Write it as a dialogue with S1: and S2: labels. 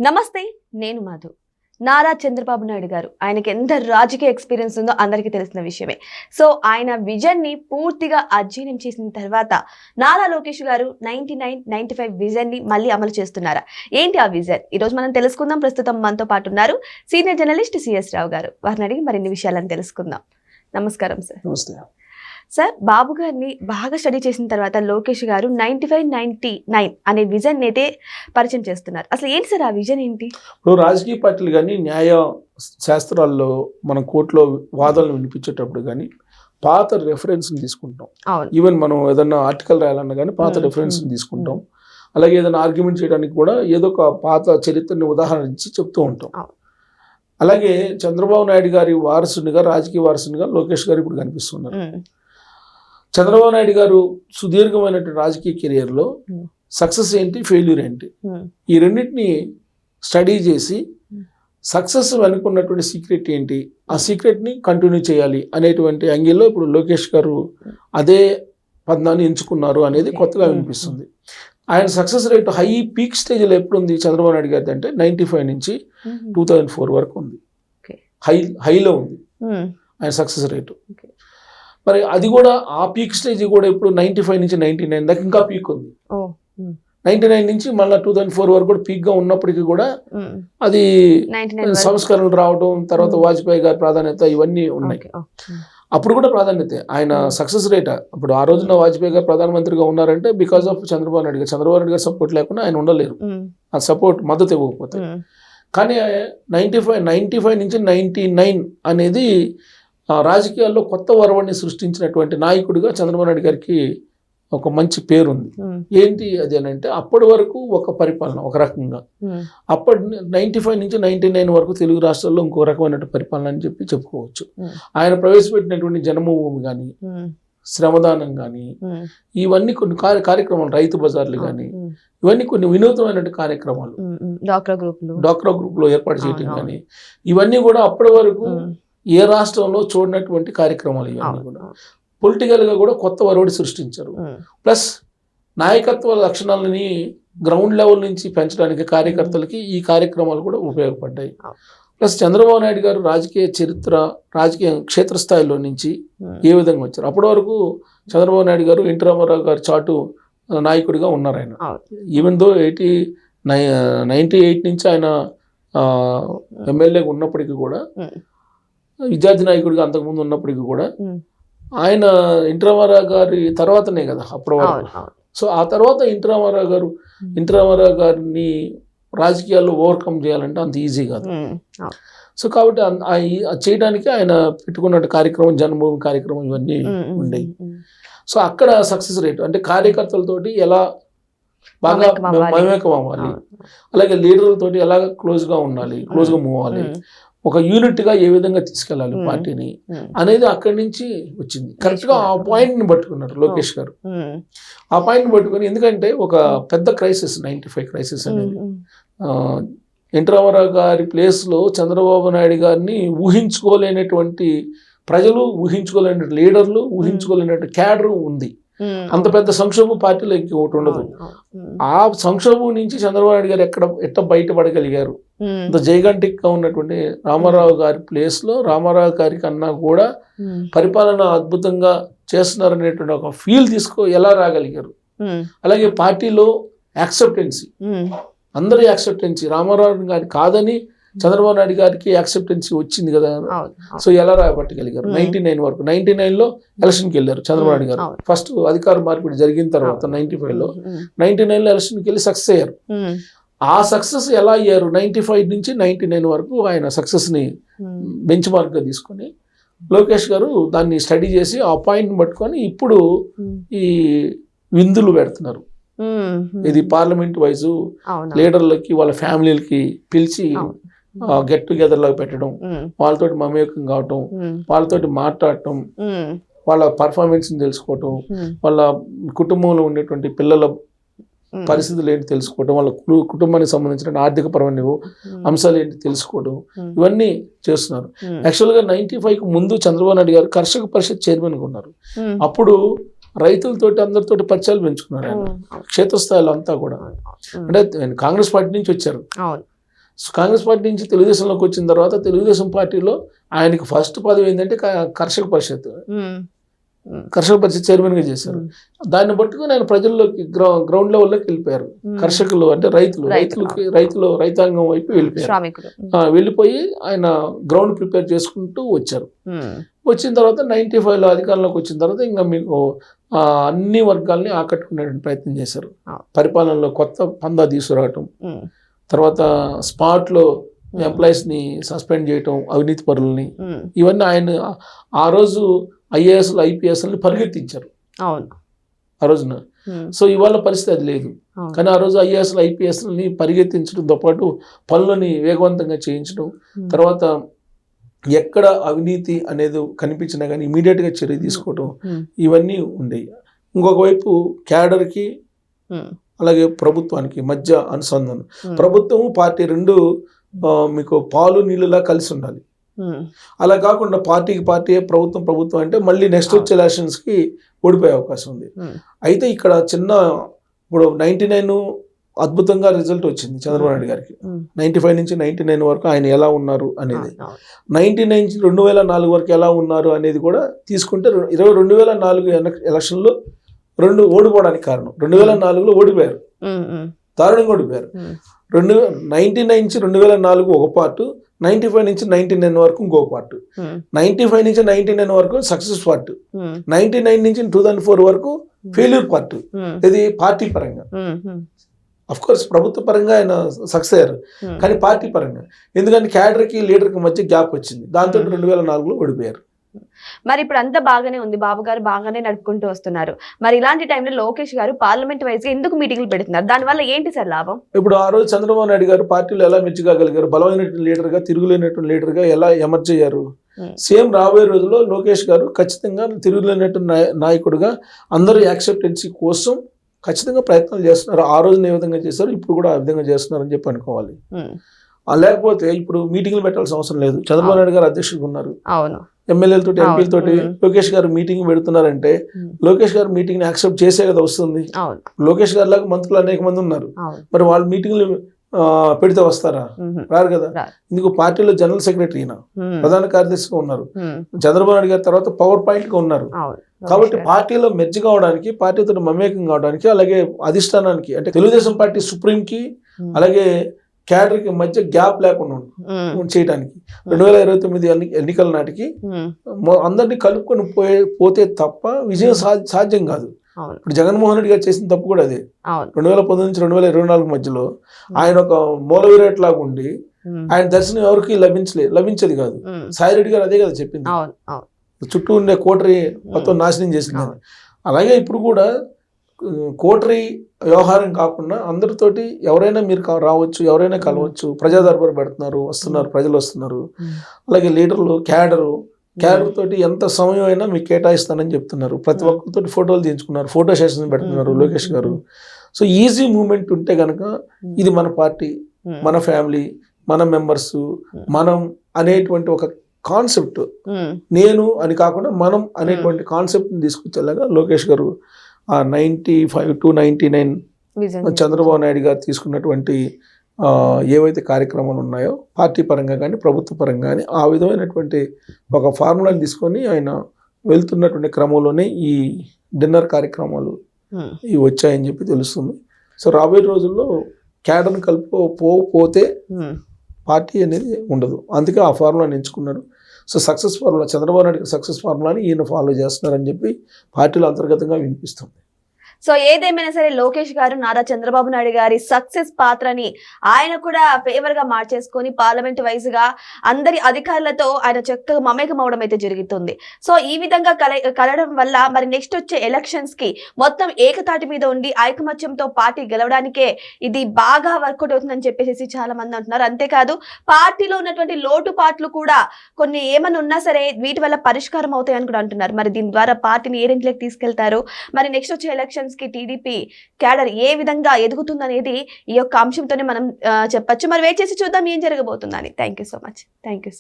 S1: నమస్తే, నేను మధు. నారా చంద్రబాబు నాయుడు గారు ఆయనకి ఎంత రాజకీయ ఎక్స్పీరియన్స్ ఉందో అందరికీ తెలిసిన విషయమే. సో ఆయన విజన్ ని పూర్తిగా అధ్యయనం చేసిన తర్వాత నారా లోకేష్ గారు 99-95 విజన్ ని మళ్ళీ అమలు చేస్తున్నారా? ఏంటి ఆ విజన్? ఈ రోజు మనం తెలుసుకుందాం. ప్రస్తుతం మనతో పాటు ఉన్నారు సీనియర్ జర్నలిస్ట్ సిఎస్ రావు గారు. వారిని అడిగి మరిన్ని విషయాలను తెలుసుకుందాం. నమస్కారం సార్.
S2: నమస్తే
S1: సార్, బాబు గారిని బాగా స్టడీ చేసిన తర్వాత లోకేష్ గారు 95-99 అనే విజన్ అయితే పరిచయం చేస్తున్నారు. అసలు ఏంటి సార్ ఆ విజన్ ఏంటి?
S2: ఇప్పుడు రాజకీయ పార్టీలు కానీ న్యాయ శాస్త్రాల్లో మనం కోర్టులో వాదనలు వినిపించేటప్పుడు కానీ పాత రెఫరెన్స్ని తీసుకుంటాం. ఈవెన్ మనం ఏదన్నా ఆర్టికల్ రాయాలన్నా కానీ పాత రెఫరెన్స్ని తీసుకుంటాం. అలాగే ఏదైనా ఆర్గ్యుమెంట్ చేయడానికి కూడా ఏదో ఒక పాత చరిత్రని ఉదాహరణ ఇచ్చి చెప్తూ ఉంటాం. అలాగే చంద్రబాబు నాయుడు గారి వారసునిగా, రాజకీయ వారసునిగా లోకేష్ గారు ఇప్పుడు కనిపిస్తున్నారు. చంద్రబాబు నాయుడు గారు సుదీర్ఘమైనటువంటి రాజకీయ కెరియర్లో సక్సెస్ ఏంటి, ఫెయిల్యూర్ ఏంటి, ఈ రెండింటిని స్టడీ చేసి సక్సెస్ వెనుకున్నటువంటి సీక్రెట్ ఏంటి, ఆ సీక్రెట్ని కంటిన్యూ చేయాలి అనేటువంటి యాంగిల్లో ఇప్పుడు లోకేష్ గారు అదే పద్నాన్ని ఎంచుకున్నారు అనేది కొత్తగా వినిపిస్తుంది. ఆయన సక్సెస్ రేట్ హై పీక్ స్టేజ్లో ఎప్పుడు ఉంది చంద్రబాబు నాయుడు గారిది అంటే 95 నుంచి 2004 వరకు ఉంది. హైలో ఉంది ఆయన సక్సెస్ రేటు. మరి అది కూడా ఆ పీక్ స్టేజ్ కూడా ఇప్పుడు 95 నుంచి 99 దాకా ఇంకా పీక్ ఉంది. 99 నుంచి మళ్ళీ 2004 వరకు కూడా పీక్గా ఉన్నప్పటికీ కూడా అది సంస్కరణలు రావడం, తర్వాత వాజ్పేయి గారి ప్రాధాన్యత ఇవన్నీ ఉన్నాయి. అప్పుడు కూడా ప్రాధాన్యత ఆయన సక్సెస్ రేట్. ఇప్పుడు ఆ రోజున వాజ్పేయి గారు ప్రధానమంత్రిగా ఉన్నారంటే బికాస్ ఆఫ్ చంద్రబాబు నాయుడు గారు. చంద్రబాబు నాయుడు గారు సపోర్ట్ లేకుండా ఆయన ఉండలేరు, ఆ సపోర్ట్ మద్దతు ఇవ్వకపోతే. కానీ 95 నుంచి 99 అనేది రాజకీయాల్లో కొత్త వరవడిని సృష్టించినటువంటి నాయకుడిగా చంద్రబాబు నాయుడు గారికి ఒక మంచి పేరు ఉంది. ఏంటి అది అని అంటే అప్పటి వరకు ఒక పరిపాలన ఒక రకంగా, అప్పటి 95 నుంచి 99 వరకు తెలుగు రాష్ట్రాల్లో ఇంకో రకమైన పరిపాలన అని చెప్పుకోవచ్చు. ఆయన ప్రవేశపెట్టినటువంటి జన్మభూమి కానీ, శ్రమదానం కానీ, ఇవన్నీ కొన్ని కార్యక్రమాలు, రైతు బజార్లు కానీ, ఇవన్నీ కొన్ని వినూత్నమైన కార్యక్రమాలు, డ్వాక్రా గ్రూప్ లో ఏర్పాటు చేయడం కానీ, ఇవన్నీ కూడా అప్పటి వరకు ఏ రాష్ట్రంలో చూడనటువంటి కార్యక్రమాలు. ఇవన్నీ కూడా పొలిటికల్గా కూడా కొత్త వరవడి సృష్టించారు. ప్లస్ నాయకత్వ లక్షణాలని గ్రౌండ్ లెవెల్ నుంచి పెంచడానికి కార్యకర్తలకి ఈ కార్యక్రమాలు కూడా ఉపయోగపడ్డాయి. ప్లస్ చంద్రబాబు నాయుడు గారు రాజకీయ చరిత్ర, రాజకీయ క్షేత్రస్థాయిలో నుంచి ఏ విధంగా వచ్చారు. అప్పటి వరకు చంద్రబాబు నాయుడు గారు ఎన్టీ రామారావు గారు చాటు నాయకుడిగా ఉన్నారు. ఆయన ఈవెన్ దో 98 నుంచి ఆయన ఎమ్మెల్యేగా ఉన్నప్పటికీ కూడా, విద్యార్థి నాయకుడిగా అంతకుముందు ఉన్నప్పటికీ కూడా, ఆయన ఎన్టీ రామారావు గారి తర్వాతనే కదా అప్పటి వరకు. సో ఆ తర్వాత ఎన్టీ రామారావు గారిని రాజకీయాల్లో ఓవర్కమ్ చేయాలంటే అంత ఈజీ కాదు. సో కాబట్టి చేయడానికి ఆయన పెట్టుకున్న కార్యక్రమం, జన్మభూమి కార్యక్రమం, ఇవన్నీ ఉండేవి. సో అక్కడ సక్సెస్ రేట్ అంటే కార్యకర్తలతోటి ఎలా బాగా మమేకం అవ్వాలి, అలాగే లీడర్లతోటి ఎలా క్లోజ్గా ఉండాలి, క్లోజ్గా మూవ్ అవ్వాలి, ఒక యూనిట్గా ఏ విధంగా తీసుకెళ్ళాలి పార్టీని అనేది అక్కడి నుంచి వచ్చింది. కరెక్ట్గా ఆ పాయింట్ని పట్టుకున్నారు లోకేష్ గారు. ఆ పాయింట్ని పట్టుకుని, ఎందుకంటే ఒక పెద్ద క్రైసిస్ 95 క్రైసిస్ అనేది, ఎన్టీ రామారావు గారి ప్లేస్లో చంద్రబాబు నాయుడు గారిని ఊహించుకోలేనటువంటి ప్రజలు, ఊహించుకోలేని లీడర్లు, ఊహించుకోలేనటువంటి క్యాడర్ ఉంది. అంత పెద్ద సంక్షోభం పార్టీలో ఇంకొకటి ఉండదు. ఆ సంక్షోభం నుంచి చంద్రబాబు నాయుడు గారు ఎట్ట బయటపడగలిగారు. అంత జైగంటిక్ గా ఉన్నటువంటి రామారావు గారి ప్లేస్ లో రామారావు గారి కన్నా కూడా పరిపాలన అద్భుతంగా చేస్తున్నారనేటువంటి ఒక ఫీల్ ఎలా రాగలిగారు. అలాగే పార్టీలో యాక్సెప్టెన్సీ, అందరి యాక్సెప్టెన్సీ, రామారావు గారి కాదని చంద్రబాబు నాయుడు గారికి యాక్సెప్టెన్సీ వచ్చింది కదా. సో ఎలా రాబట్టగలిగారు 99 వరకు. 99లో ఎలక్షన్కి వెళ్ళారు చంద్రబాబు నాయుడు గారు. ఫస్ట్ అధికార మార్పిడి జరిగిన తర్వాత 95లో 99లో ఎలక్షన్కి వెళ్ళి సక్సెస్ అయ్యారు. ఆ సక్సెస్ ఎలా అయ్యారు 95 నుంచి 99 వరకు ఆయన సక్సెస్ని బెంచ్ మార్క్గా తీసుకొని లోకేష్ గారు దాన్ని స్టడీ చేసి ఆ పాయింట్ని పట్టుకొని ఇప్పుడు ఈ విందులు పెడుతున్నారు. ఇది పార్లమెంట్ వైజు లీడర్లకి, వాళ్ళ ఫ్యామిలీలకి పిలిచి గెట్ టుగెదర్ లాగా పెట్టడం, వాళ్ళతోటి మమేకం కావటం, వాళ్ళతోటి మాట్లాడటం, వాళ్ళ పర్ఫార్మెన్స్ తెలుసుకోవటం, వాళ్ళ కుటుంబంలో ఉండేటువంటి పిల్లల పరిస్థితులు ఏంటి తెలుసుకోవడం, వాళ్ళ కుటుంబానికి సంబంధించిన ఆర్థికపరమైన అంశాలు ఏంటి తెలుసుకోవడం, ఇవన్నీ చేస్తున్నారు. యాక్చువల్గా 95కి ముందు చంద్రబాబు నాయుడు గారు కర్షక పరిషత్ చైర్మన్గా ఉన్నారు. అప్పుడు రైతులతోటి అందరితోటి పరిచయాలు పెంచుకున్నారు ఆయన క్షేత్రస్థాయిలో అంతా కూడా. అంటే కాంగ్రెస్ పార్టీ నుంచి వచ్చారు. కాంగ్రెస్ పార్టీ నుంచి తెలుగుదేశంలోకి వచ్చిన తర్వాత తెలుగుదేశం పార్టీలో ఆయనకి ఫస్ట్ పదవి ఏంటంటే కర్షక పరిషత్ చైర్మన్గా చేశారు. దాన్ని పట్టుకుని ఆయన ప్రజల్లోకి గ్రౌండ్ లెవెల్లోకి వెళ్ళిపోయారు. కర్షకులు అంటే రైతాంగం వైపు వెళ్ళిపోయారు. వెళ్ళిపోయి ఆయన గ్రౌండ్ ప్రిపేర్ చేసుకుంటూ వచ్చారు. వచ్చిన తర్వాత 95లో అధికారంలోకి వచ్చిన తర్వాత ఇంకా మీకు అన్ని వర్గాల్ని ఆకట్టుకునే ప్రయత్నం చేశారు. పరిపాలనలో కొత్త పందా తీసుకురావటం, తర్వాత స్పాట్లో ఎంప్లాయీస్ని సస్పెండ్ చేయటం, అవినీతి పరులని, ఇవన్నీ ఆయన ఆ రోజు ఐఏఎస్లు ఐపీఎస్ని పరిగెత్తించారు ఆ రోజున. సో ఇవాళ పరిస్థితి అది లేదు. కానీ ఆ రోజు ఐఏఎస్లు ఐపీఎస్ని పరిగెత్తించడంతో పాటు పనులని వేగవంతంగా చేయించడం, తర్వాత ఎక్కడ అవినీతి అనేది కనిపించినా కానీ ఇమీడియట్గా చర్య తీసుకోవడం, ఇవన్నీ ఉండేవి. ఇంకొక వైపు క్యాడర్కి అలాగే ప్రభుత్వానికి మధ్య అనుసంధానం. ప్రభుత్వం పార్టీ రెండు మీకు పాలు నీళ్ళులా కలిసి ఉండాలి. అలా కాకుండా పార్టీకి పార్టీ, ప్రభుత్వం అంటే మళ్ళీ నెక్స్ట్ వచ్చే ఎలక్షన్స్కి ఓడిపోయే అవకాశం ఉంది. అయితే ఇక్కడ ఇప్పుడు 99 అద్భుతంగా రిజల్ట్ వచ్చింది చంద్రబాబు నాయుడు గారికి. 95 నుంచి 99 వరకు ఆయన ఎలా ఉన్నారు అనేది, 99 నుంచి 2004 వరకు ఎలా ఉన్నారు అనేది కూడా తీసుకుంటే 2004 ఎలక్షన్లో ఓడిపోవడానికి కారణం 2004లో ఓడిపోయారు, దారుణంగా ఓడిపోయారు. 99 నుంచి 2004 ఒక పార్ట్, 95 నుంచి 99 వరకు ఇంకో పార్ట్, 95 నుంచి 99 వరకు సక్సెస్ పార్ట్, 99 నుంచి 2004 వరకు ఫెయిల్యూర్ పార్ట్. ఇది పార్టీ పరంగా. అఫ్ కోర్స్ ప్రభుత్వ పరంగా ఆయన సక్సెస్ అయ్యారు, కానీ పార్టీ పరంగా ఎందుకంటే క్యాడర్కి లీడర్కి మధ్య గ్యాప్ వచ్చింది. దాంతో 2004లో ఓడిపోయారు.
S1: మరి ఇప్పుడు అంతా బాగానే ఉంది, బాబు గారు బాగానే నడుపుకుంటూ వస్తున్నారు. మరి ఇలాంటి టైంలో లోకేష్ గారు పార్లమెంట్ వైజ్ గా ఎందుకు మీటింగ్లు పెడుతున్నారు? దానివల్ల ఏంటి సార్ లాభం?
S2: ఇప్పుడు ఆ రోజు చంద్రబాబు నాయుడు గారు పార్టీలో ఎలా మెచ్చుకోగలిగారు, బలమైనటువంటి లీడర్గా, తిరుగులేనటువంటి లీడర్గా ఎలా ఎమర్జ్ అయ్యారు. సేమ్ రాబోయే రోజుల్లో లోకేష్ గారు ఖచ్చితంగా తిరుగులేనటువంటి నాయకుడిగా అందరూ యాక్సెప్టెన్సీ కోసం ఖచ్చితంగా ప్రయత్నాలు చేస్తున్నారు. ఆ రోజున ఏ విధంగా చేశారు, ఇప్పుడు కూడా ఆ విధంగా చేస్తున్నారని చెప్పి అనుకోవాలి. లేకపోతే ఇప్పుడు మీటింగ్లు పెట్టాల్సిన అవసరం లేదు. చంద్రబాబు నాయుడు గారు అధ్యక్షుడిగా ఉన్నారు, ఎమ్మెల్యేలతోటి ఎంపీలతోటి లోకేష్ గారు మీటింగ్ పెడుతున్నారంటే లోకేష్ గారు మీటింగ్ ని యాక్సెప్ట్ చేసే కదా వస్తుంది. లోకేష్ గారు లాగా మంత్రులు అనేక మంది ఉన్నారు, మరి వాళ్ళు మీటింగ్లు పెడితే వస్తారా? రారు కదా. ఇందుకు పార్టీలో జనరల్ సెక్రటరీ ప్రధాన కార్యదర్శిగా ఉన్నారు, చంద్రబాబు నాయుడు గారి తర్వాత పవర్ పాయింట్ గా ఉన్నారు. కాబట్టి పార్టీలో మెర్జ్ కావడానికి, పార్టీతో మమేకం కావడానికి, అలాగే అధిష్టానానికి అంటే తెలుగుదేశం పార్టీ సుప్రీంకి అలాగే క్యాడర్కి మధ్య గ్యాప్ లేకుండా చేయడానికి 2029 ఎన్నికల నాటికి అందరినీ కలుపుకొని పోతే తప్ప విజయం సాధ్యం కాదు. ఇప్పుడు జగన్మోహన్ రెడ్డి గారు చేసిన తప్పు కూడా అదే. 2019 నుంచి 2024 మధ్యలో ఆయన ఒక మూల విరాట్ లాగా ఉండి ఆయన దర్శనం ఎవరికి లభించేది కాదు. సాయిరెడ్డి గారు అదే కదా చెప్పింది, చుట్టూ ఉండే కోటరీ మొత్తం నాశనం చేసింది. అలాగే ఇప్పుడు కూడా కోటరీ వ్యవహారం కాకుండా అందరితోటి ఎవరైనా మీరు రావచ్చు, ఎవరైనా కలవచ్చు, ప్రజా దర్బారు పెడుతున్నారు, వస్తున్నారు, ప్రజలు వస్తున్నారు. అలాగే లీడర్లు, క్యాడర్ తోటి ఎంత సమయం అయినా మీకు కేటాయిస్తానని చెప్తున్నారు. ప్రతి ఒక్కరితో ఫోటోలు తీయించుకున్నారు, ఫోటో సెషన్ పెడుతున్నారు లోకేష్ గారు. సో ఈజీ మూమెంట్ ఉంటే కనుక ఇది మన పార్టీ, మన ఫ్యామిలీ, మన మెంబర్స్, మనం అనేటువంటి ఒక కాన్సెప్ట్, నేను అని కాకుండా మనం అనేటువంటి కాన్సెప్ట్ని తీసుకొచ్చేలాగా లోకేష్ గారు 95 to 99 చంద్రబాబు నాయుడు గారు తీసుకున్నటువంటి ఏవైతే కార్యక్రమాలు ఉన్నాయో పార్టీ పరంగా కానీ ప్రభుత్వ పరంగా కానీ ఆ విధమైనటువంటి ఒక ఫార్ములాని తీసుకొని ఆయన వెళ్తున్నటువంటి క్రమంలోనే ఈ డిన్నర్ కార్యక్రమాలు ఇవి వచ్చాయని చెప్పి తెలుస్తుంది. సో రాబోయే రోజుల్లో క్యాడర్ని కలుపుకోపోతే పార్టీ అనేది ఉండదు. అందుకే ఆ ఫార్ములాని ఎంచుకున్నారు. So success formula, Chandrababu Naidu success ఫార్ములాని ఈయన ఫాలో చేస్తున్నారని చెప్పి పార్టీలో అంతర్గతంగా వినిపిస్తుంది.
S1: సో ఏదేమైనా సరే లోకేష్ గారు నారా చంద్రబాబు నాయుడు గారి సక్సెస్ పాత్రని ఆయన కూడా ఫేవర్ గా మార్చేసుకొని పార్లమెంట్ వైజ్ గా అందరి అధికారులతో ఆయన చక్కగా మమేకం అవడం అయితే జరుగుతుంది. సో ఈ విధంగా కలవడం వల్ల మరి నెక్స్ట్ వచ్చే ఎలక్షన్స్ కి మొత్తం ఏకతాటి మీద ఉండి ఐకమత్యంతో పార్టీ గెలవడానికే ఇది బాగా వర్కౌట్ అవుతుందని చెప్పేసి చాలా మంది అంటున్నారు. అంతేకాదు పార్టీలో ఉన్నటువంటి లోటుపాట్లు కూడా కొన్ని ఏమన్నా ఉన్నా సరే వీటి వల్ల పరిష్కారం అవుతాయని కూడా అంటున్నారు. మరి దీని ద్వారా పార్టీని ఏ రేంజ్లోకి తీసుకెళ్తారు, మరి నెక్స్ట్ వచ్చే ఎలక్షన్ కి టీడీపీ క్యాడర్ ఏ విధంగా ఎదుగుతుందనేది ఈ యొక్క అంశంతోనే మనం చెప్పొచ్చు. మరి వెయిట్ చేసి చూద్దాం ఏం జరగబోతుందని. Thank you so much. Thank you.